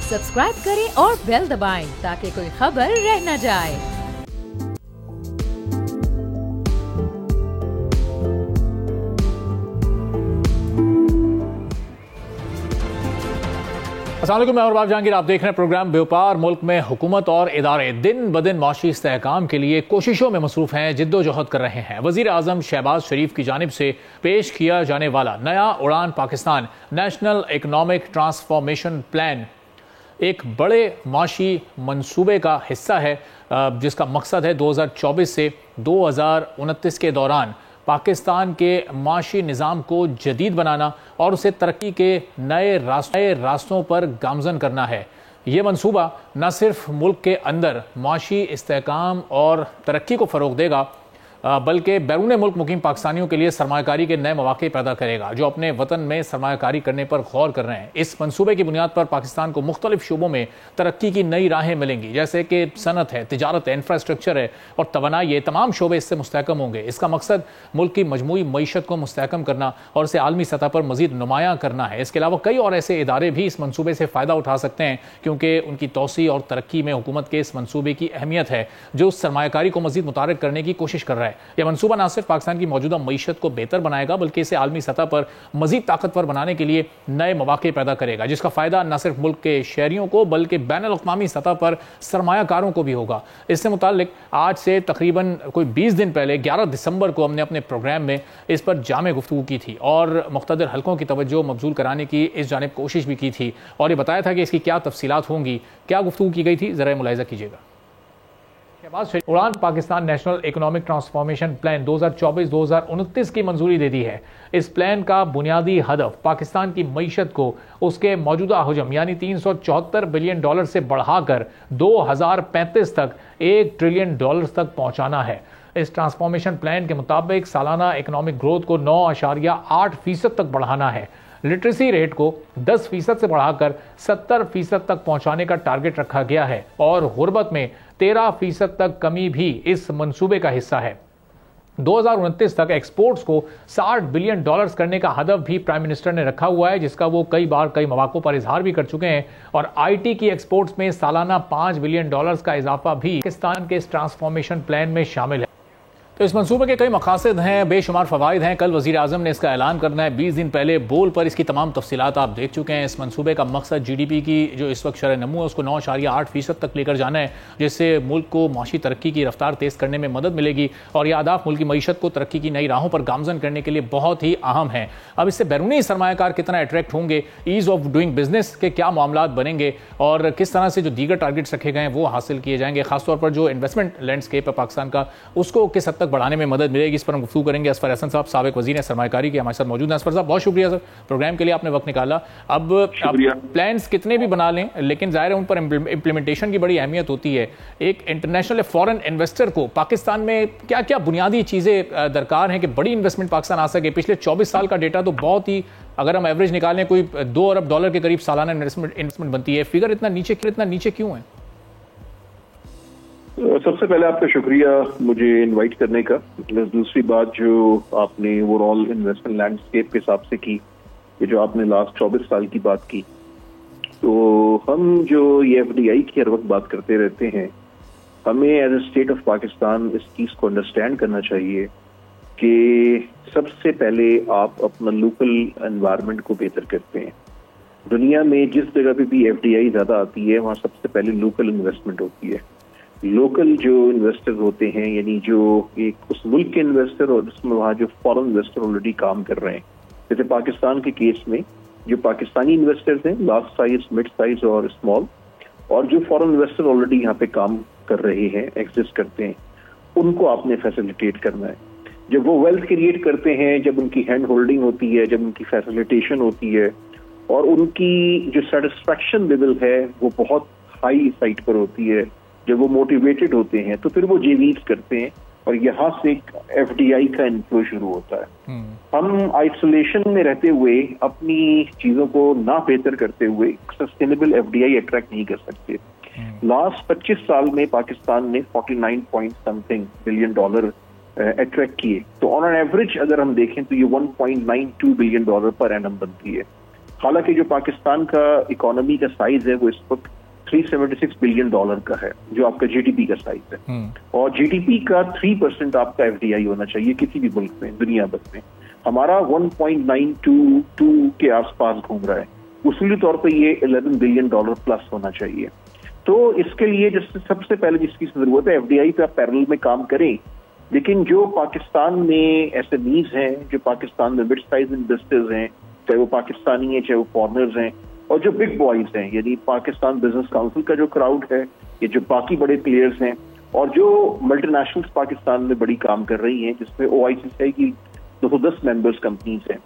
Subscribe करें और bell दबाएं ताकि कोई खबर रह न जाए। अस्सलाम वालेकुम, मैं और बाब जहांगीर, आप देख रहे हैं प्रोग्राम व्यापार। मुल्क में हुकूमत और इदारे दिन ब दिन माशी इस्तेहकाम के लिए कोशिशों में मसरूफ हैं, जिद्दोजहद कर रहे हैं। वज़ीर आज़म शहबाज शरीफ की जानिब से पेश किया जाने वाला नया उड़ान Pakistan national economic transformation plan एक बड़े माशी मंसूबे का हिस्सा है, जिसका मकसद है 2024 से 2029 के दौरान पाकिस्तान के माशी निज़ाम को जदीद बनाना और उसे तरक्की के नए रास्तों पर गामजन करना है। ये मंसूबा न सिर्फ मुल्क के अंदर माशी इस्तेहकाम और तरक्की को फ़रोग़ देगा, बल्कि बैरून मुल्क मुकीम पाकिस्तानियों के लिए सरमायाकारी के नए मौके पैदा करेगा, जो अपने वतन में सरमायाकारी करने पर गौर कर रहे हैं। इस मंसूबे की बुनियाद पर पाकिस्तान को मुख्तलिफ शोबों में तरक्की की नई राहें मिलेंगी, जैसे कि सनत है, तिजारत है, इंफ्रास्ट्रक्चर है और तवानाई है। तमाम शोबे इससे मुस्तहकम होंगे। इसका मकसद मुल्क की मजमूई मईशत को मुस्तहकम करना और इसे आलमी सतह पर मजीद नुमायां करना है। इसके अलावा कई और ऐसे इदारे भी इस मंसूबे से फ़ायदा उठा सकते हैं, क्योंकि उनकी तोसी और तरक्की में हुकूमत के इस मंसूबे की अहमियत है, जो सरमायाकारी को मजीद मुतारिक करने की कोशिश कर रहा है। यह मंसूबा न सिर्फ पाकिस्तान की मौजूदा मईशत को बेहतर बनाएगा, बल्कि इसे आलमी सतह पर मजीद ताकतवर बनाने के लिए नए मौके पैदा करेगा, जिसका फ़ायदा न सिर्फ मुल्क के शहरियों को बल्कि बैनुल-अक़वामी सतह पर सरमायाकारों को भी होगा। इससे मुताल्लिक आज से तकरीबन कोई 20 दिन पहले 11 दिसंबर को हमने अपने प्रोग्राम में इस पर जामे गुफ्तगू की थी और मुख्तलिफ हलकों की तवज्जो मबजूल कराने की इस जानिब कोशिश भी की थी और ये बताया था कि इसकी क्या तफसीलात होंगी, क्या गुफ्तगू की गई थी, ज़रा मुलाहिज़ा कीजिएगा। उड़ान Pakistan national economic transformation plan 2024-2029 की मंजूरी दे दी है। इस प्लान का बुनियादी हदफ पाकिस्तान की मईशत को उसके मौजूदा हजम यानी $374 बिलियन से बढ़ाकर 2035 तक $1 ट्रिलियन तक पहुंचाना है। इस ट्रांसफॉर्मेशन प्लान के मुताबिक सालाना इकोनॉमिक ग्रोथ को 9.8% तक बढ़ाना है। लिटरेसी रेट को 10% से बढ़ाकर 70% तक पहुंचाने का टारगेट रखा गया है और गुर्बत में 13% तक कमी भी इस मंसूबे का हिस्सा है। 2029 तक एक्सपोर्ट्स को $60 बिलियन करने का हदफ भी प्राइम मिनिस्टर ने रखा हुआ है, जिसका वो कई बार कई मौक़ों पर इजहार भी कर चुके हैं। और आईटी की एक्सपोर्ट्स में सालाना $5 बिलियन का इजाफा भी पाकिस्तान के इस ट्रांसफॉर्मेशन प्लान में शामिल है। तो इस मंसूबे के कई मकासद हैं, बेशुमार फ़वाइद हैं। कल वज़ीर आज़म ने इसका ऐलान करना है। 20 दिन पहले बोल पर इसकी तमाम तफसीलात आप देख चुके हैं। इस मंसूबे का मकसद GDP की जो इस वक्त शरह नमू है उसको 9.8% तक लेकर जाना है, जिससे मुल्क को माशी तरक्की की रफ्तार तेज़ करने में मदद मिलेगी और यह अहदाफ मुल्क की मईशत को तरक्की की नई राहों पर गामजन करने के लिए बहुत ही अहम है। अब इससे बैरूनी सरमायाकार कितना अट्रैक्ट होंगे, ईज़ ऑफ डूइंग बिजनेस के क्या मामलात बनेंगे और किस तरह से जो दीगर टारगेट्स रखे गए हैं वो हासिल किए जाएंगे, खासतौर पर जो इन्वेस्टमेंट लैंडस्केप है पाकिस्तान का उसको किस हद तक बढ़ाने में मदद मिलेगी, इस पर हम गुफ्तगू करेंगे। असफर हसन साहब साबिक वज़ीर सरमायाकारी के हमारे साथ मौजूद हैं। असफर साहब, बहुत शुक्रिया सर, प्रोग्राम के लिए आपने वक्त निकाला। अब प्लान्स कितने भी बना लें, लेकिन जाहिर है उन पर इम्प्लीमेंटेशन की बड़ी अहमियत होती है। एक इंटरनेशनल फॉरेन इन्वेस्टर को पाकिस्तान में क्या क्या बुनियादी चीज़ें दरकार हैं कि बड़ी इन्वेस्टमेंट पाकिस्तान आ सके? पिछले 24 साल का डेटा तो बहुत ही, अगर हम एवरेज निकालें, कोई $2 अरब के करीब सालाना इन्वेस्टमेंट बनती है। फिगर इतना नीचे क्यों है? सबसे पहले आपका शुक्रिया मुझे इनवाइट करने का। दूसरी बात जो आपने ओवरऑल इन्वेस्टमेंट लैंडस्केप के हिसाब से की, ये जो आपने लास्ट 24 साल की बात की, तो हम जो ये FDI की हर वक्त बात करते रहते हैं, हमें as a state of Pakistan इस चीज़ को अंडरस्टैंड करना चाहिए कि सबसे पहले आप अपना लोकल एनवायरनमेंट को बेहतर करते हैं। दुनिया में जिस जगह पे भी FDI ज़्यादा आती है वहाँ सबसे पहले लोकल इन्वेस्टमेंट होती है। लोकल जो इन्वेस्टर होते हैं, यानी जो एक उस मुल्क के इन्वेस्टर और उसमें वहाँ जो फॉरेन इन्वेस्टर ऑलरेडी काम कर रहे हैं। जैसे पाकिस्तान के केस में जो पाकिस्तानी इन्वेस्टर्स हैं, लार्ज साइज, मिड साइज और स्मॉल, और जो फॉरेन इन्वेस्टर ऑलरेडी यहाँ पे काम कर रहे हैं, एग्जिस्ट करते हैं, उनको आपने फैसिलिटेट करना है। जब वो वेल्थ क्रिएट करते हैं, जब उनकी हैंड होल्डिंग होती है, जब उनकी फैसिलिटेशन होती है और उनकी जो सेटिस्फैक्शन लेवल है वो बहुत हाई साइड पर होती है, जब वो मोटिवेटेड होते हैं, तो फिर वो JVs करते हैं और यहाँ से एक FDI का इन्फ्लो शुरू होता है। हम आइसोलेशन में रहते हुए अपनी चीजों को ना बेहतर करते हुए सस्टेनेबल FDI अट्रैक्ट नहीं कर सकते। लास्ट 25 साल में पाकिस्तान ने 49 पॉइंट समथिंग बिलियन अट्रैक्ट किए, तो ऑन एन एवरेज अगर हम देखें तो ये $1.92 बिलियन पर एनम बनती है। हालांकि जो पाकिस्तान का इकोनॉमी का साइज है वो इस वक्त $376 बिलियन का है, जो आपका जीडीपी का साइज है। और जीडीपी का 3% आपका एफडीआई होना चाहिए किसी भी मुल्क में, दुनिया भर में। हमारा 1.922 के आसपास घूम रहा है, उसूली तौर पे ये $11 बिलियन प्लस होना चाहिए। तो इसके लिए जिससे सबसे पहले जिसकी जरूरत है, एफडीआई पे आप पैरेलल में काम करें। लेकिन जो पाकिस्तान में एसएमईज हैं, जो पाकिस्तान में मिड साइज इन्वेस्टर्स हैं, चाहे वो पाकिस्तानी हैं चाहे वो फॉरेनर्स हैं, और जो बिग बॉयज हैं यानी पाकिस्तान बिजनेस काउंसिल का जो क्राउड है, ये जो बाकी बड़े प्लेयर्स हैं, और जो मल्टीनेशनल्स पाकिस्तान में बड़ी काम कर रही हैं, जिसमें OICCI की 210 मेंबर्स कंपनीज हैं,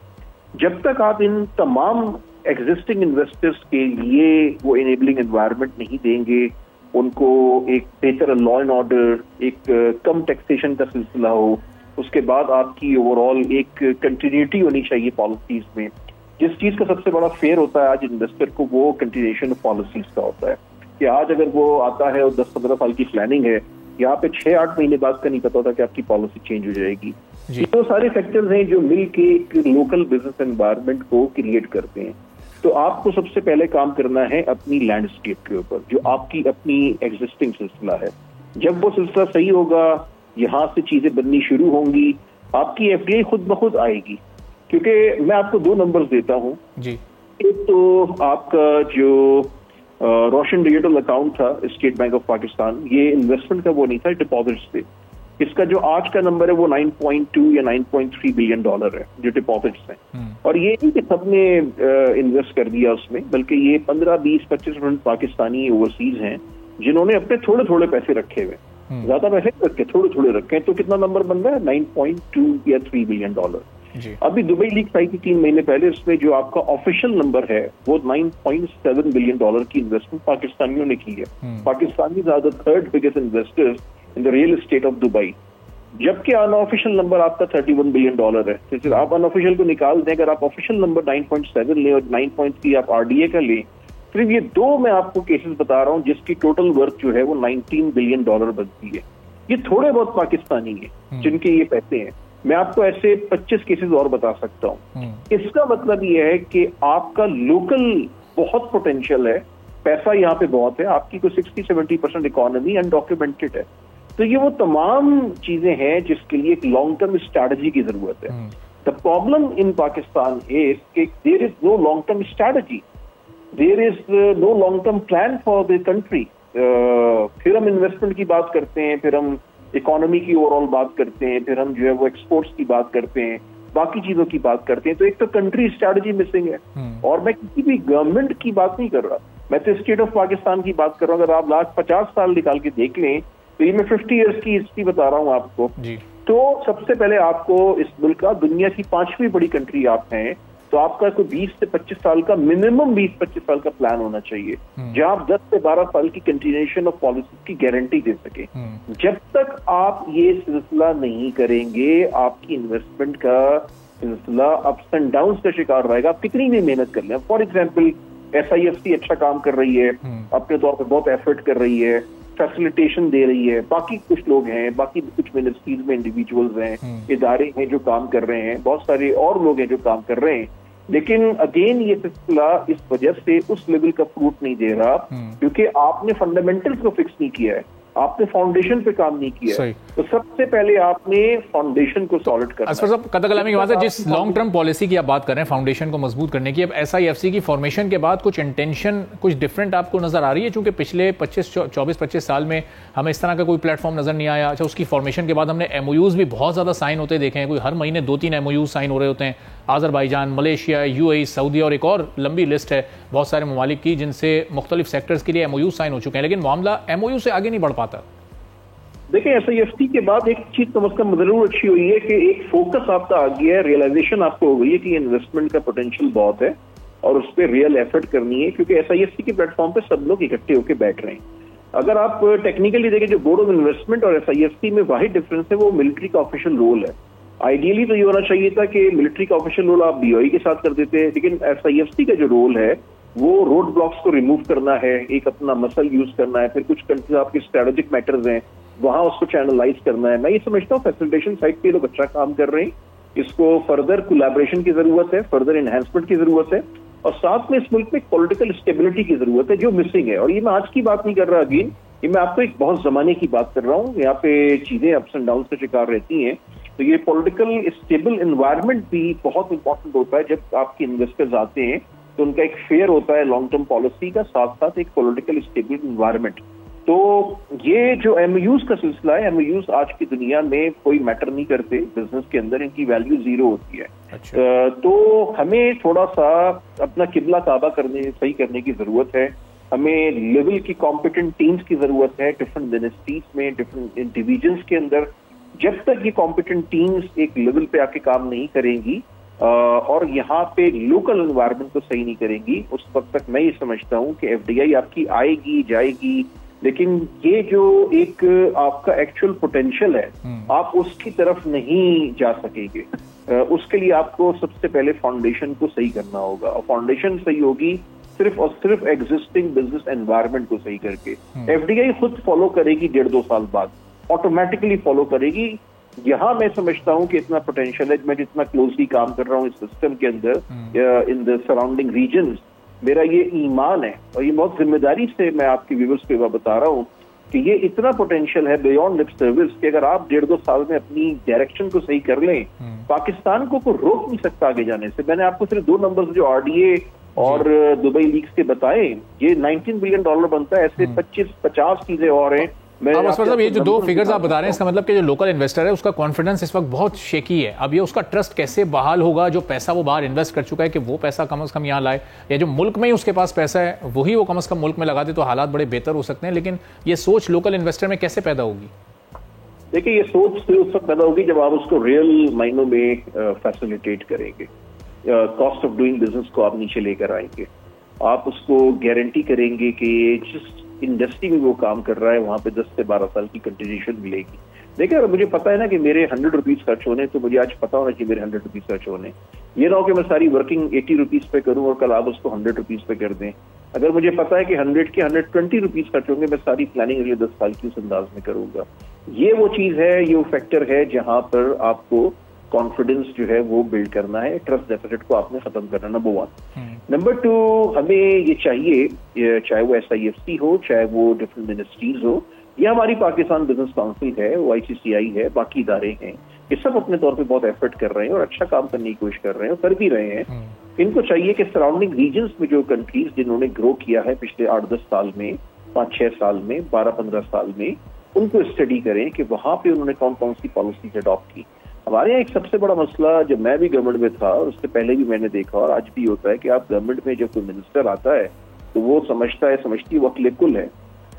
जब तक आप इन तमाम एग्जिस्टिंग इन्वेस्टर्स के लिए वो इनेबलिंग एनवायरनमेंट नहीं देंगे, उनको एक बेहतर लॉ एंड ऑर्डर, एक कम टैक्सेशन का सिलसिला हो, उसके बाद आपकी ओवरऑल एक कंटिन्यूटी होनी चाहिए पॉलिसीज में। जिस चीज का सबसे बड़ा फेयर होता है आज इन्वेस्टर को, वो कंटिन्यूएशन ऑफ पॉलिसीज का होता है कि आज अगर वो आता है और 10-15 साल की प्लानिंग है, यहाँ पे 6-8 महीने बाद का नहीं पता होता कि आपकी पॉलिसी चेंज हो जाएगी। तो सारे फैक्टर्स हैं जो मिल के एक लोकल बिजनेस एनवायरनमेंट को क्रिएट करते हैं। तो आपको सबसे पहले काम करना है अपनी लैंडस्केप के ऊपर, जो आपकी अपनी एग्जिस्टिंग सिलसिला है। जब वो सिलसिला सही होगा, यहाँ से चीजें बननी शुरू होंगी, आपकी एफडीआई खुद ब खुद आएगी। क्योंकि मैं आपको 2 नंबर्स देता हूँ जी। एक तो आपका जो रोशन डिजिटल अकाउंट था स्टेट बैंक ऑफ पाकिस्तान, ये इन्वेस्टमेंट का वो नहीं था, डिपॉजिट्स थे। इसका जो आज का नंबर है वो 9.2 या 9.3 बिलियन डॉलर है जो डिपॉजिट्स हैं। और ये नहीं कि सबने इन्वेस्ट कर दिया उसमें, बल्कि ये 15, 20, 25% पाकिस्तानी ओवरसीज हैं जिन्होंने अपने थोड़े थोड़े पैसे रखे हुए, ज्यादा पैसे रखे, थोड़े थोड़े रखे। तो कितना नंबर बन रहा है? 9.2 या 3 बिलियन डॉलर। अभी दुबई लीग आई थी 3 महीने पहले, उसमें जो आपका ऑफिशियल नंबर है वो 9.7 बिलियन डॉलर की इन्वेस्टमेंट पाकिस्तानियों ने की है। Pakistani are the 3rd biggest investors in the real estate of Dubai, जबकि अनऑफिशियल नंबर आपका 31 बिलियन डॉलर है। तो आप अनऑफिशियल को निकाल दें, अगर आप ऑफिशियल नंबर 9.7 लें और 9.3 आप आरडीए का लें, सिर्फ ये 2 मैं आपको केसेस बता रहा हूँ जिसकी टोटल वर्थ जो है वो 19 बिलियन डॉलर बनती है। ये थोड़े बहुत पाकिस्तानी है जिनके ये पैसे हैं। मैं आपको ऐसे 25 केसेस और बता सकता हूँ। इसका मतलब ये है कि आपका लोकल बहुत पोटेंशियल है, पैसा यहाँ पे बहुत है, आपकी कोई 60-70% इकोनॉमी अनडॉक्यूमेंटेड है। तो ये वो तमाम चीजें हैं जिसके लिए एक लॉन्ग टर्म स्ट्रैटेजी की जरूरत है। The problem in Pakistan is कि there is no long term strategy, there is no long term plan for the country. फिर हम इन्वेस्टमेंट की बात करते हैं, फिर हम इकोनॉमी की ओवरऑल बात करते हैं, फिर हम जो है वो एक्सपोर्ट्स की बात करते हैं, बाकी चीजों की बात करते हैं। तो एक तो कंट्री स्ट्रैटेजी मिसिंग है। और मैं किसी भी गवर्नमेंट की बात नहीं कर रहा, मैं तो स्टेट ऑफ पाकिस्तान की बात कर रहा हूँ। अगर आप लास्ट 50 साल निकाल के देख लें तो ये मैं 50 ईयर्स की हिस्ट्री बता रहा हूँ आपको जी। तो सबसे पहले आपको इस मुल्क का दुनिया की 5वीं बड़ी कंट्री आप हैं, तो आपका कोई 20 से 25 साल का मिनिमम 20-25 साल का प्लान होना चाहिए, जहां आप 10 से 12 साल की कंटिन्यूएशन ऑफ पॉलिसी की गारंटी दे सके। जब तक आप ये सिलसिला नहीं करेंगे, आपकी इन्वेस्टमेंट का सिलसिला अप्स एंड डाउन का शिकार रहेगा। आप कितनी भी मेहनत कर लें, फॉर एग्जाम्पल SIFC अच्छा काम कर रही है, अपने तौर पर बहुत एफर्ट कर रही है, फैसिलिटेशन दे रही है, बाकी कुछ लोग हैं, बाकी कुछ मिनिस्ट्रीज में इंडिविजुअल्स हैं, इदारे हैं जो काम कर रहे हैं, बहुत सारे और लोग हैं जो काम कर रहे हैं। लेकिन अगेन ये सिलसिला इस वजह से उस लेवल का फ्रूट नहीं दे रहा क्योंकि आपने फंडामेंटल्स को फिक्स नहीं किया है, आपने फाउंडेशन पे काम नहीं किया है। तो सबसे पहले आपने फाउंडेशन को सॉलिड करना है। कतई कलामी की बात है, जिस लॉन्ग टर्म पॉलिसी की आप बात कर रहे हैं फाउंडेशन को मजबूत करने की, अब SIFC की फॉर्मेशन के बाद कुछ इंटेंशन कुछ डिफरेंट आपको नजर आ रही है? क्योंकि पिछले 24-25 साल में हमें इस तरह का कोई प्लेटफॉर्म नजर नहीं आया। अच्छा, उसकी फॉर्मेशन के बाद हमने MOUs भी बहुत ज्यादा साइन होते देखे हैं, कोई हर महीने 2-3 MOUs साइन हो रहे होते हैं। आज़रबाईजान, मलेशिया, UAE, सऊदी और एक और लंबी लिस्ट है बहुत सारे ममालिक की जिनसे मुख्तलिफ सेक्टर्स के लिए MOUs साइन हो चुके हैं, लेकिन मामला MOU से आगे नहीं बढ़ पाता। देखिए, SIFC के बाद एक चीज कम अज कम जरूर अच्छी हुई है कि एक फोकस आपका आ गया है, रियलाइजेशन आपको हो गई है कि इन्वेस्टमेंट का पोटेंशियल बहुत है और उस पर रियल एफर्ट करनी है, क्योंकि SIFC के प्लेटफॉर्म पे सब लोग इकट्ठे होकर बैठ रहे हैं। अगर आप टेक्निकली देखें, जो बोर्ड ऑफ इन्वेस्टमेंट और SIFC में वाहिद डिफरेंस है वो मिलिट्री का ऑफिशियल रोल है। आइडियली तो ये होना चाहिए था कि मिलिट्री का ऑफिशियल रोल आप BOI के साथ कर देते, लेकिन SIFC का जो रोल है वो रोड ब्लॉक्स को रिमूव करना है, एक अपना मसल यूज करना है, फिर कुछ कंट्रीज आपके स्ट्रेटेजिक मैटर्स हैं वहां उसको चैनलाइज करना है। मैं ये समझता हूँ फैसिलिटेशन साइड पे लोग अच्छा काम कर रहे हैं, इसको फर्दर कोलैबोरेशन की जरूरत है, फर्दर एनहांसमेंट की जरूरत है। और साथ में इस मुल्क में पॉलिटिकल स्टेबिलिटी की जरूरत है जो मिसिंग है। और ये मैं आज की बात नहीं कर रहा अगेन, ये मैं आपको एक बहुत जमाने की बात कर रहा हूँ। यहाँ पे चीजें अप्स एंड डाउन का शिकार रहती हैं, तो ये पॉलिटिकल स्टेबल एनवायरनमेंट भी बहुत इंपॉर्टेंट होता है। जब आपके इन्वेस्टर्स आते हैं तो उनका एक फेयर होता है लॉन्ग टर्म पॉलिसी का, साथ साथ एक पॉलिटिकल स्टेबल एनवायरनमेट। तो ये जो एमओयूज का सिलसिला है, एमओयूज आज की दुनिया में कोई मैटर नहीं करते बिजनेस के अंदर, इनकी वैल्यू जीरो होती है। अच्छा। तो हमें थोड़ा सा अपना किबला काबा सही करने की जरूरत है। हमें लेवल की कॉम्पिटेंट टीम्स की जरूरत है डिफरेंट मिनिस्ट्रीज में, डिफरेंट डिवीजन्स के अंदर। जब तक ये कॉम्पिटेंट टीम्स एक लेवल पे आके काम नहीं करेंगी और यहाँ पे लोकल एनवायरनमेंट को सही नहीं करेंगी, उस वक्त तक मैं ये समझता हूँ कि एफडीआई आपकी आएगी जाएगी, लेकिन ये जो एक आपका एक्चुअल पोटेंशियल है आप उसकी तरफ नहीं जा सकेंगे। उसके लिए आपको सबसे पहले फाउंडेशन को सही करना होगा, और फाउंडेशन सही होगी सिर्फ और सिर्फ एग्जिस्टिंग बिजनेस एनवायरनमेंट को सही करके। एफडीआई खुद फॉलो करेगी 1.5-2 साल बाद, ऑटोमेटिकली फॉलो करेगी। यहाँ मैं समझता हूँ कि इतना पोटेंशियल है, मैं जितना क्लोजली काम कर रहा हूँ इस सिस्टम के अंदर इन द सराउंडिंग रीजन्स, मेरा ये ईमान है और ये बहुत जिम्मेदारी से मैं आपके व्यूअर्स पे बता रहा हूँ कि ये इतना पोटेंशियल है बियॉन्ड लिप सर्विस कि अगर आप 1.5-2 साल में अपनी डायरेक्शन को सही कर लें, पाकिस्तान को कोई रोक नहीं सकता आगे जाने से। मैंने आपको सिर्फ 2 नंबर्स जो आरडीए और दुबई लीक्स के बताए, ये $19 बिलियन बनता है, ऐसे 25-50 चीजें और हैं। मतलब ये जो 2 फिगर्स आप बता रहे हैं, इसका मतलब कि जो लोकल इन्वेस्टर है उसका कॉन्फिडेंस इस वक्त बहुत शेकी है। अब ये उसका ट्रस्ट कैसे बहाल होगा, जो पैसा वो बाहर इन्वेस्ट कर चुका है, कि वो पैसा कम से कम यहाँ लाए, या जो मुल्क में ही उसके पास पैसा है वही वो कम से कम मुल्क में लगा दे, तो हालात बड़े बेहतर हो सकते हैं। लेकिन ये सोच लोकल इन्वेस्टर में कैसे पैदा होगी? देखिए, ये सोच सिर्फ उस वक्त पैदा होगी जब आप उसको रियल मायनों में फैसिलिटेट करेंगे, कॉस्ट ऑफ डूइंग बिजनेस को आप नीचे लेकर आएंगे, आप उसको गारंटी करेंगे कि जिस इंडस्ट्री में वो काम कर रहा है वहां पे 10 से 12 साल की कंटिन्यूएशन मिलेगी। देखिए, अगर मुझे पता है ना कि मेरे 100 रुपीज खर्च होने, तो मुझे आज पता होना चाहिए मेरे 100 रुपीज खर्च होने। ये ना हो कि मैं सारी वर्किंग 80 रुपीज पे करूं और कल आप उसको 100 रुपीज पे कर दें। अगर मुझे पता है कि 100 के 120 रुपीज खर्च होंगे, मैं सारी प्लानिंग अगले 10 साल की उस अंदाज में करूंगा। ये वो चीज है, ये वो फैक्टर है जहां पर आपको कॉन्फिडेंस जो है वो बिल्ड करना है, ट्रस्ट डेफिसिट को आपने खत्म करना, नंबर 1। नंबर 2, हमें ये चाहिए, चाहे वो SIFC हो, चाहे वो डिफरेंट मिनिस्ट्रीज हो, या हमारी पाकिस्तान बिजनेस काउंसिल है, वो ICCI है, बाकी इदारे हैं, ये सब अपने तौर पे बहुत एफर्ट कर रहे हैं और अच्छा काम करने की कोशिश कर रहे हैं और कर भी रहे हैं। इनको चाहिए कि सराउंडिंग रीजन्स में जो कंट्रीज जिन्होंने ग्रो किया है पिछले 8-10 साल में, 5-6 साल में, 12-15 साल में, उनको स्टडी करें कि वहां पे उन्होंने कौन कौन सी पॉलिसीज अडॉप्ट की। हमारे यहाँ एक सबसे बड़ा मसला, जब मैं भी गवर्नमेंट में था और उससे पहले भी मैंने देखा और आज भी होता है, कि आप गवर्नमेंट में जब कोई मिनिस्टर आता है तो वो समझती है वो अकेलेकुल है।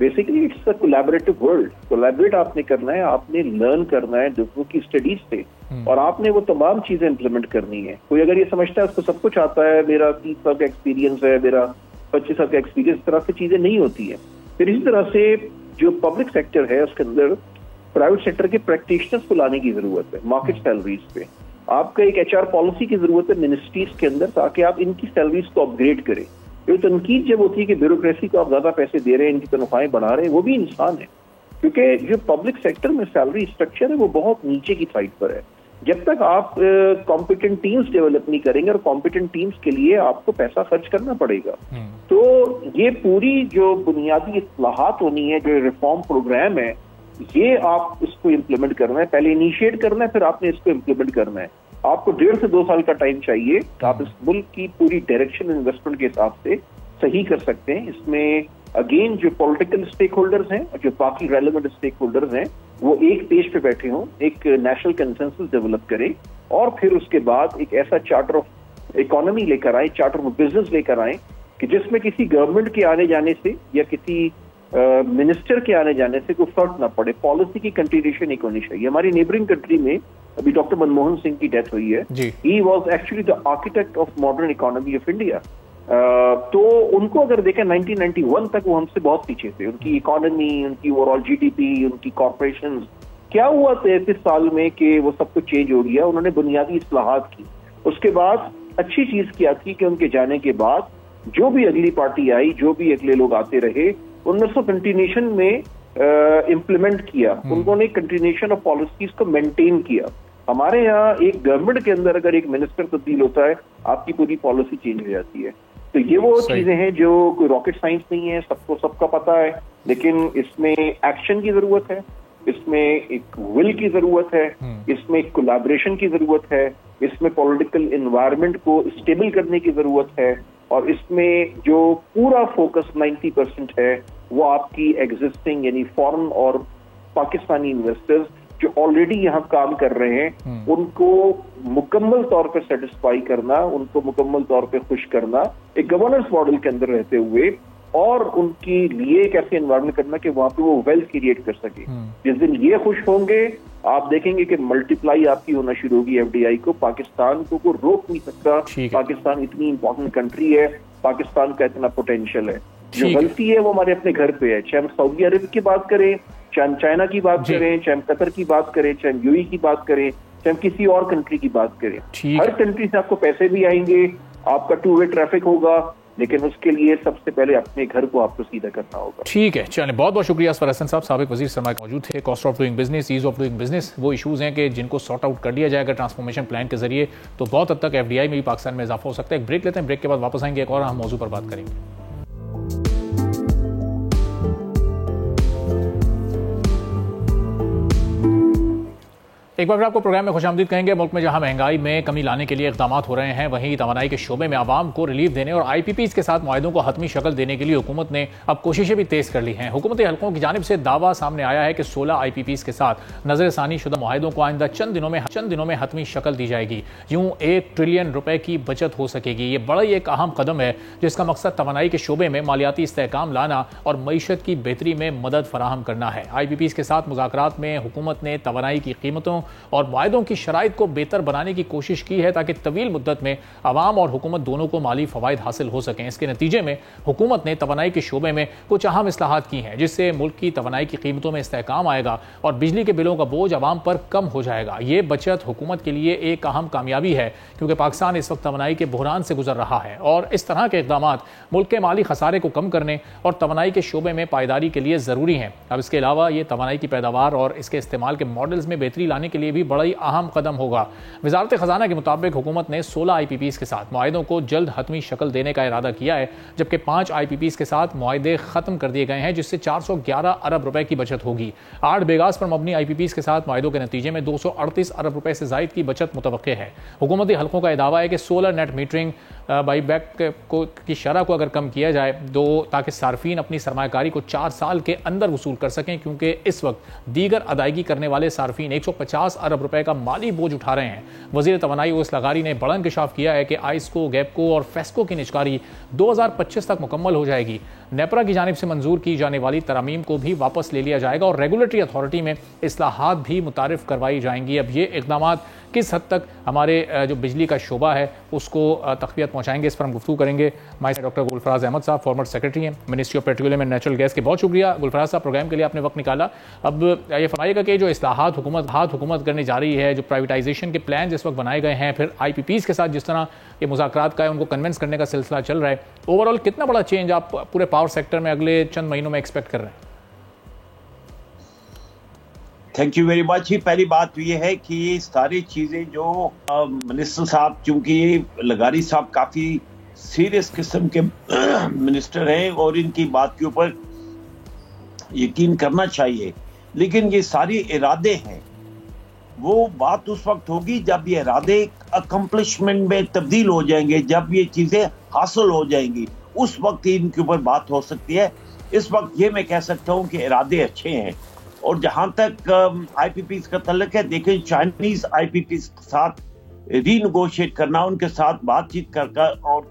Basically it's a collaborative world. Collaborate आपने करना है, आपने लर्न करना है दूसरों की स्टडीज से, और आपने वो तमाम चीजें इंप्लीमेंट करनी है। कोई अगर ये समझता है उसको सब कुछ आता है, मेरा 30 साल का एक्सपीरियंस है, मेरा 25 साल का एक्सपीरियंस, इस तरह से चीजें नहीं होती है। फिर इसी तरह से जो पब्लिक सेक्टर है उसके अंदर प्राइवेट सेक्टर के प्रैक्टिशनर्स को लाने की जरूरत है मार्केट सैलरीज पे। आपका एक HR पॉलिसी की जरूरत है मिनिस्ट्रीज के अंदर, ताकि आप इनकी सैलरीज को अपग्रेड करें। ये तनकीद जब होती है कि ब्यूरोक्रेसी को आप ज्यादा पैसे दे रहे हैं, इनकी तनख्वाहें बढ़ा रहे हैं, वो भी इंसान है, क्योंकि जो पब्लिक सेक्टर में सैलरी स्ट्रक्चर है वो बहुत नीचे की साइड पर है। जब तक आप कॉम्पिटेंट टीम्स डेवलप नहीं करेंगे, और कॉम्पिटेंट टीम्स के लिए आपको पैसा खर्च करना पड़ेगा, तो ये पूरी जो बुनियादी इस्लाहात होनी है, जो रिफॉर्म प्रोग्राम है, ये आप इसको इम्प्लीमेंट करना है, पहले इनिशिएट करना है, फिर आपने इसको इम्प्लीमेंट करना है। आपको 1.5 से 2 साल का टाइम चाहिए, आप इस मुल्क की पूरी डायरेक्शन इन्वेस्टमेंट के हिसाब से सही कर सकते हैं। इसमें अगेन जो पॉलिटिकल स्टेक होल्डर्स हैं और जो बाकी रेलेवेंट स्टेक होल्डर्स हैं, वो एक पेज पे बैठे हों, एक नेशनल कंसेंसस डेवलप करें, और फिर उसके बाद एक ऐसा चार्टर ऑफ इकोनॉमी लेकर आए, चार्टर ऑफ बिजनेस लेकर आए, कि जिसमें किसी गवर्नमेंट के आने जाने से या किसी मिनिस्टर के आने जाने से कोई फर्क ना पड़े। पॉलिसी की कंटिन्यूएशन एक होनी चाहिए। हमारी नेबरिंग कंट्री में अभी डॉक्टर मनमोहन सिंह की डेथ हुई है। He was actually the architect of modern economy of India. तो उनको अगर देखें 1991 तक वो हमसे बहुत पीछे थे। उनकी इकोनॉमी, उनकी ओवरऑल GDP, उनकी कॉर्पोरेशन, क्या हुआ 33 साल में कि वो सब कुछ चेंज हो गया। उन्होंने बुनियादी इस्लाहात की। उसके बाद अच्छी चीज क्या थी कि उनके जाने के बाद जो भी अगली पार्टी आई, जो भी अगले लोग आते रहे, उन्होंने उसको कंटिन्यूएशन में इम्प्लीमेंट किया। उन्होंने कंटिन्यूएशन ऑफ पॉलिसीज को मेंटेन किया। हमारे यहाँ एक गवर्नमेंट के अंदर अगर एक मिनिस्टर तब्दील होता है, आपकी पूरी पॉलिसी चेंज हो जाती है। तो ये वो चीजें हैं जो कोई रॉकेट साइंस नहीं है, सबको सबका पता है, लेकिन इसमें एक्शन की जरूरत है, इसमें एक विल की जरूरत है, इसमें एक कोलैबोरेशन की जरूरत है, इसमें पॉलिटिकल एनवायरनमेंट को स्टेबल करने की जरूरत है, और इसमें जो पूरा फोकस 90% है वो आपकी एग्जिस्टिंग यानी फॉरेन और पाकिस्तानी इन्वेस्टर्स जो ऑलरेडी यहाँ काम कर रहे हैं उनको मुकम्मल तौर पे सेटिस्फाई करना, उनको मुकम्मल तौर पे खुश करना, एक गवर्नेंस मॉडल के अंदर रहते हुए, और उनके लिए एक ऐसे एनवायरमेंट करना कि वहां पे वो वेल्थ क्रिएट कर सके। जिस दिन ये खुश होंगे आप देखेंगे कि मल्टीप्लाई आपकी होना शुरू होगी एफडीआई को। पाकिस्तान को कोई रोक नहीं सकता, पाकिस्तान इतनी इंपॉर्टेंट कंट्री है, पाकिस्तान का इतना पोटेंशियल है। जो गलती है वो हमारे अपने घर पे है, चाहे हम सऊदी अरब की बात करें, चाहे हम चाइना की बात करें, चाहे हम कतर की बात करें, चाहे हम यूएई की बात करें, चाहे हम किसी और कंट्री की बात करें। हर कंट्री से आपको पैसे भी आएंगे, आपका टू वे ट्रैफिक होगा, लेकिन उसके लिए सबसे पहले अपने घर को आपको सीधा करना होगा। ठीक है, चलिए बहुत बहुत शुक्रिया असफर हसन साहब, साबिक वजीर सरमाया मौजूद थे। Cost of doing business, ease of doing business वो इशूज़ हैं कि जिनको सॉर्ट आउट कर लिया जाएगा ट्रांसफॉर्मेशन प्लान के जरिए तो बहुत हद तक एफडीआई में भी पाकिस्तान में इजाफा हो सकता है। एक ब्रेक लेते हैं, ब्रेक के बाद वापस आएंगे, एक और अहम मौजू पर बात करेंगे। एक बार आपको प्रोग्राम में खुशामदीद कहेंगे। मुल्क में जहां महंगाई में कमी लाने के लिए इक़दाम हो रहे हैं, वहीं तवानाई के शोबे में आवाम को रिलीफ देने और IPPs के साथ मुआहदों को हतमी शक्ल देने के लिए हुकूमत ने अब कोशिशें भी तेज़ कर ली हैं। हुकूमती हलकों की जानिब से दावा सामने आया है कि 16 IPPs के साथ नजरसानी शुदा मुआहदों को आइंदा चंद दिनों में हतमी शक्ल दी जाएगी। यूं 1 ट्रिलियन रुपए की बचत हो सकेगी। ये बड़ा ही एक अहम कदम है जिसका मकसद तवानाई के शोबे में मालियाती इस्तेहकाम लाना और मईशत की बेहतरी में मदद फराहम करना है। IPPs के साथ मुज़ाकरात में हुकूमत ने तवानाई की कीमतों और मुआहदों की शराइत को बेहतर बनाने की कोशिश की है ताकि तवील मुद्दत में आवाम और हुकूमत दोनों को माली फवायद हासिल हो सकें। इसके नतीजे में हुकूमत ने तवानाई के शोबे में कुछ अहम इस्लाहात की हैं जिससे मुल्क की तवानाई की कीमतों में इस्तेहकाम आएगा और बिजली के बिलों का बोझ आवाम पर कम हो जाएगा। ये बचत हुकूमत के लिए एक अहम कामयाबी है क्योंकि पाकिस्तान इस वक्त तवानाई के बहरान से गुजर रहा है और इस तरह के इक़दाम मुल्क के माली खसारे को कम करने और तवानाई के शोबे में पायदारी के लिए ज़रूरी हैं। अब इसके अलावा ये तवानाई की पैदावार और इसके इस्तेमाल के मॉडल्स में बेहतरी लाने के लिए भी बड़ा ही अहम कदम होगा। वजारत खजाना के मुताबिक हुकूमत ने 16 IPPs के साथ मुआहदों को जल्द हतमी शक्ल देने का इरादा किया है, जबकि 5 IPPs के साथ मुआहदे खत्म कर दिए गए हैं जिससे 411 अरब रुपए की बचत होगी। 8 बेगास पर मबनी IPPs के साथ मुआहदों के नतीजे में 238 अरब रुपए से जायद की बचत मुतवक्के है। हुकूमती हल्कों का दावा है कि solar net metering by back की शरह को अगर कम किया जाए ताकि सार्फिन अपनी सरमाकारी को 4 साल के अंदर वसूल कर सकें, क्योंकि इस वक्त दीगर अदायगी करने वाले सार्फिन 150 अरब रुपए का माली बोझ उठा रहे हैं। वजीर तवानाई ओवैस लगारी ने बड़ा इंकशाफ किया है कि आइस्को, गैपको और फेस्को की निजकारी 2025 तक मुकम्मल हो जाएगी। नेपरा की जानिब से मंजूर की जाने वाली तरमीम को भी वापस ले लिया जाएगा और रेगुलेटरी अथॉरिटी में इस्लाहात भी मुतारिफ करवाई जाएंगी। अब ये इक़दाम किस हद तक हमारे जो बिजली का शोबा है उसको तक़वियत पहुँचाएंगे, इस पर हम गुफ्तगू करेंगे। हमारे डॉक्टर गुलफराज अहमद साहब, फॉर्मर सेक्रेटरी हैं ministry of petroleum and natural gas के। बहुत शुक्रिया गुलफराज साहब, प्रोग्राम के लिए आपने वक्त निकाला। अब ये फरमाइएगा कि जो इस्लाहात हुकूमत करने जा रही है, जो प्राइवेटाइजेशन के प्लान जिस वक्त बनाए गए हैं, फिर IPPs के साथ जिस तरह ये मुज़ाकरात का है उनको कन्विंस करने का सिलसिला चल रहा है, ओवरऑल कितना बड़ा चेंज आप पूरे पावर सेक्टर में अगले चंद महीनों में एक्सपेक्ट कर रहे हैं? Thank you very much. पहली बात तो ये है कि ये सारी चीज़ें जो मिनिस्टर साहब, चूंकि लगारी साहब काफ़ी सीरियस किस्म के मिनिस्टर हैं और इनकी बात के ऊपर यकीन करना चाहिए, लेकिन ये सारे इरादे हैं, वो बात उस वक्त होगी जब ये इरादे अकम्पलिशमेंट में तब्दील हो जाएंगे, जब ये चीज़ें हासिल हो जाएंगी, उस वक्त इनके ऊपर बात हो सकती है। इस वक्त ये मैं कह सकता हूँ कि इरादे अच्छे हैं। और जहां तक IPPs का तल्लुक है, देखें चाइनीज IPPs के साथ रीनेगोशिएट करना, उनके साथ बातचीत कर और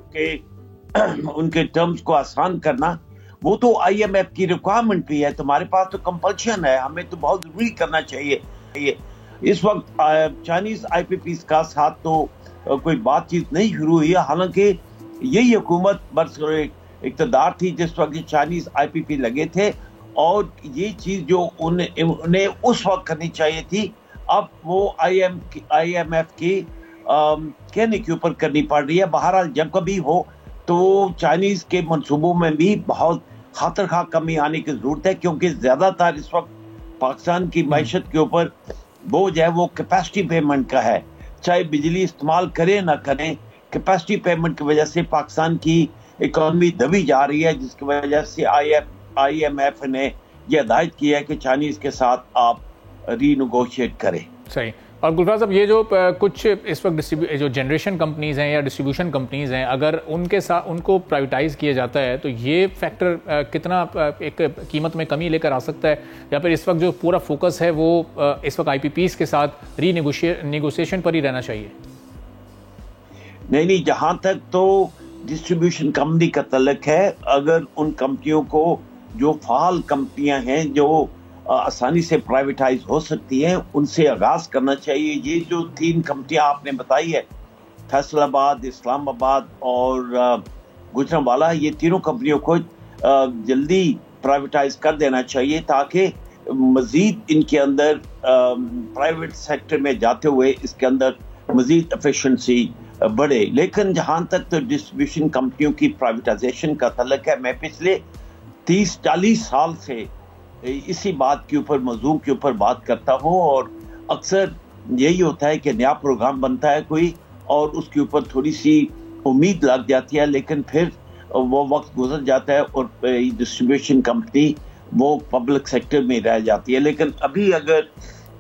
उनके टर्म्स को आसान करना, वो तो IMF की रिक्वायरमेंट भी है। तुम्हारे पास तो कंपल्शन है, हमें तो बहुत जरूरी करना चाहिए। इस वक्त चाइनीज IPPs का साथ तो कोई बातचीत नहीं शुरू हुई है, हालांकि यही हुकूमत बरस इक़्तिदार थी जिस वक्त चाइनीज IPP लगे थे और ये चीज जो उन्हें उस वक्त करनी चाहिए थी, अब वो IMF की कहने के ऊपर करनी पड़ रही है। बहरहाल जब कभी हो तो चाइनीज के मंसूबों में भी बहुत खातरखा कमी आने की जरूरत है, क्योंकि ज्यादातर इस वक्त पाकिस्तान की मैशत के ऊपर बोझ है वो कैपेसिटी पेमेंट का है। चाहे बिजली इस्तेमाल करें ना करें, कैपेसिटी पेमेंट की वजह से पाकिस्तान की इकोनॉमी दबी जा रही है, जिसकी वजह से IMF ने यह हिदायत की है कि चाइनीज के साथ आप रीनेगोशिएट करें। सही। और गुलफाज साहब, ये जो कुछ इस वक्त जो जनरेशन कंपनीज हैं या डिस्ट्रीब्यूशन कंपनीज हैं, अगर उनके साथ उनको प्राइवेटाइज किया जाता है तो ये फैक्टर कितना एक कीमत में कमी लेकर आ सकता है, या फिर इस वक्त जो पूरा फोकस है वो इस वक्त IPPs के साथ रीनेगोशिएशन पर ही रहना चाहिए? नहीं, जहां तक तो डिस्ट्रीब्यूशन कंपनी का तल्लुक है, अगर उन कंपनियों को जो फाल कंपनियां हैं जो आसानी से प्राइवेटाइज हो सकती हैं, उनसे आगाज करना चाहिए। ये जो 3 कंपनियां आपने बताई है, फैसलाबाद, इस्लामाबाद और गुजरांवाला, ये तीनों कंपनियों को जल्दी प्राइवेटाइज कर देना चाहिए ताकि मजीद इनके अंदर प्राइवेट सेक्टर में जाते हुए इसके अंदर मजीद एफिशिएंसी बढ़े। लेकिन जहां तक तो डिस्ट्रीब्यूशन कंपनियों की प्राइवेटाइजेशन का तल्लुक है, मैं पिछले 30-40 साल से इसी बात के ऊपर, मौजू के ऊपर बात करता हूँ, और अक्सर यही होता है कि नया प्रोग्राम बनता है कोई और उसके ऊपर थोड़ी सी उम्मीद लग जाती है, लेकिन फिर वो वक्त गुजर जाता है और डिस्ट्रीब्यूशन कंपनी वो पब्लिक सेक्टर में रह जाती है। लेकिन अभी अगर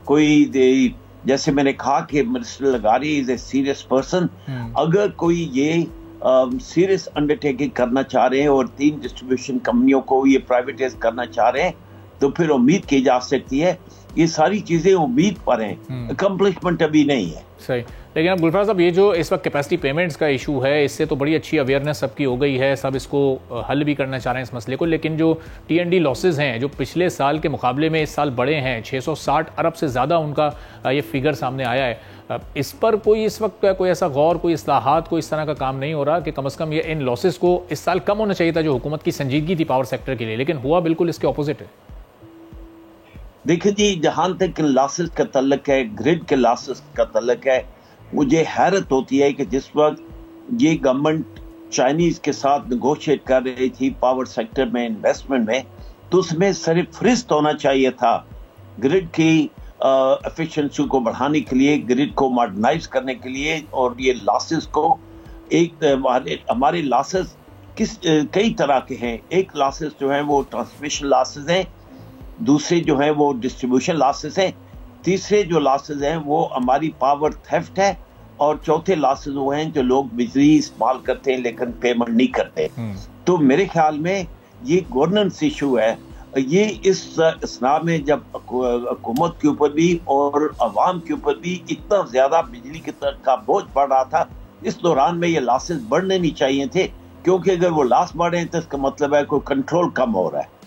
कोई, जैसे मैंने कहा कि मिनिस्टर लगारी इज ए सीरियस पर्सन, अगर कोई ये सीरियस अंडरटेकिंग करना चाह रहे हैं और 3 डिस्ट्रीब्यूशन कंपनियों को ये प्राइवेटाइज करना चाह रहे हैं, तो फिर उम्मीद की जा सकती है। ये सारी चीजें उम्मीद पर हैं, अकम्पलिशमेंट अभी नहीं है। सही। लेकिन अब गुलफाज साहब, ये जो इस वक्त कैपेसिटी पेमेंट्स का इशू है, इससे तो बड़ी अच्छी अवेयरनेस सबकी हो गई है, सब इसको हल भी करना चाह रहे हैं इस मसले को, लेकिन जो T&D लॉसेज हैं जो पिछले साल के मुकाबले में इस साल बढ़े हैं, 660 अरब से ज़्यादा उनका ये फिगर सामने आया है, इस पर कोई इस वक्त कोई ऐसा गौर, कोई इस्लाहात, कोई इस तरह का काम नहीं हो रहा कि कम से कम ये इन लॉसेज को इस साल कम होना चाहिए था, जो हुकूमत की संजीदगी थी पावर सेक्टर के लिए, लेकिन हुआ बिल्कुल इसके ऑपोजिट है। देखिए जी, जहां तक लॉसेस का तल्लुक है, ग्रिड के लॉसेस का तल्लुक है, मुझे हैरत होती है कि जिस वक्त ये गवर्नमेंट चाइनीज के साथ नेगोशिएट कर रही थी पावर सेक्टर में इन्वेस्टमेंट में, तो उसमें सिर्फ फरिस्त होना चाहिए था ग्रिड की एफिशिएंसी को बढ़ाने के लिए, ग्रिड को मॉडर्नाइज करने के लिए, और ये लॉसेस को हमारे लॉसेस कई तरह के हैं। एक लॉसेस जो है वो ट्रांसमिशन लॉसेस हैं, दूसरे जो है वो डिस्ट्रीब्यूशन लॉसेस हैं, तीसरे जो लॉसेस हैं वो हमारी पावर थेफ्ट है, और चौथे लॉसेस वो हैं जो लोग बिजली इस्तेमाल करते हैं लेकिन पेमेंट नहीं करते। तो मेरे ख्याल में ये गवर्नेंस इशू है। ये इस असना में जब हुकूमत के ऊपर भी और अवाम के ऊपर भी इतना ज्यादा बिजली का बोझ पड़ रहा था, इस दौरान में ये लॉसेस बढ़ने नहीं चाहिए थे, क्योंकि अगर वो लॉस बढ़े तो इसका मतलब है कोई कंट्रोल कम हो रहा है।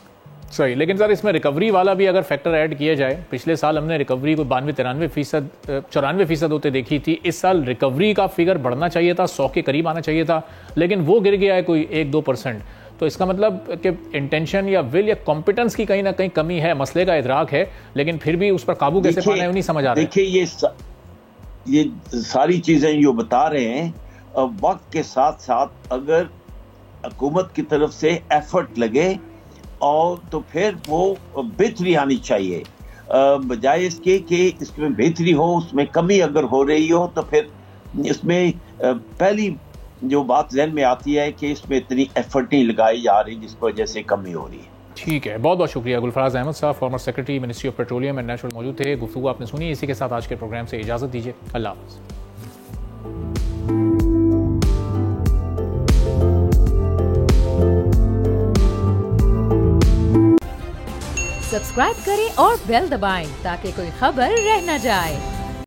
सही। लेकिन सर, इसमें रिकवरी वाला भी अगर फैक्टर ऐड किया जाए, पिछले साल हमने रिकवरी को 92-93%, 94% होते देखी थी, इस साल रिकवरी का फिगर बढ़ना चाहिए था, 100 के करीब आना चाहिए था, लेकिन वो गिर गया है कोई 1-2%। तो इसका मतलब कि इंटेंशन या विल या कॉम्पिटेंस की कहीं ना कहीं कमी है, मसले का इदराक है, लेकिन फिर भी उस पर काबू कैसे पाना है नहीं समझ आ रहा है। देखिए, ये सारी चीजें जो बता रहे हैं, वक्त के साथ साथ अगर हुकूमत की तरफ से एफर्ट लगे और तो फिर वो बेहतरी आनी चाहिए, बजाय इसके कि इसमें बेहतरी हो, उसमें कमी अगर हो रही हो तो फिर इसमें पहली जो बात ज़हन में आती है कि इसमें इतनी एफर्ट नहीं लगाई जा रही, जिसकी वजह से कमी हो रही है। ठीक है, बहुत बहुत शुक्रिया। गुलफराज अहमद साहब, former secretary ministry of petroleum and natural, मौजूद थे। गुफ्तगू आपने सुनी। इसी के साथ आज के प्रोग्राम से इजाज़त दीजिए। अल्लाह हाफ़िज़। सब्सक्राइब करें और बेल दबाएं ताकि कोई खबर रह न जाए।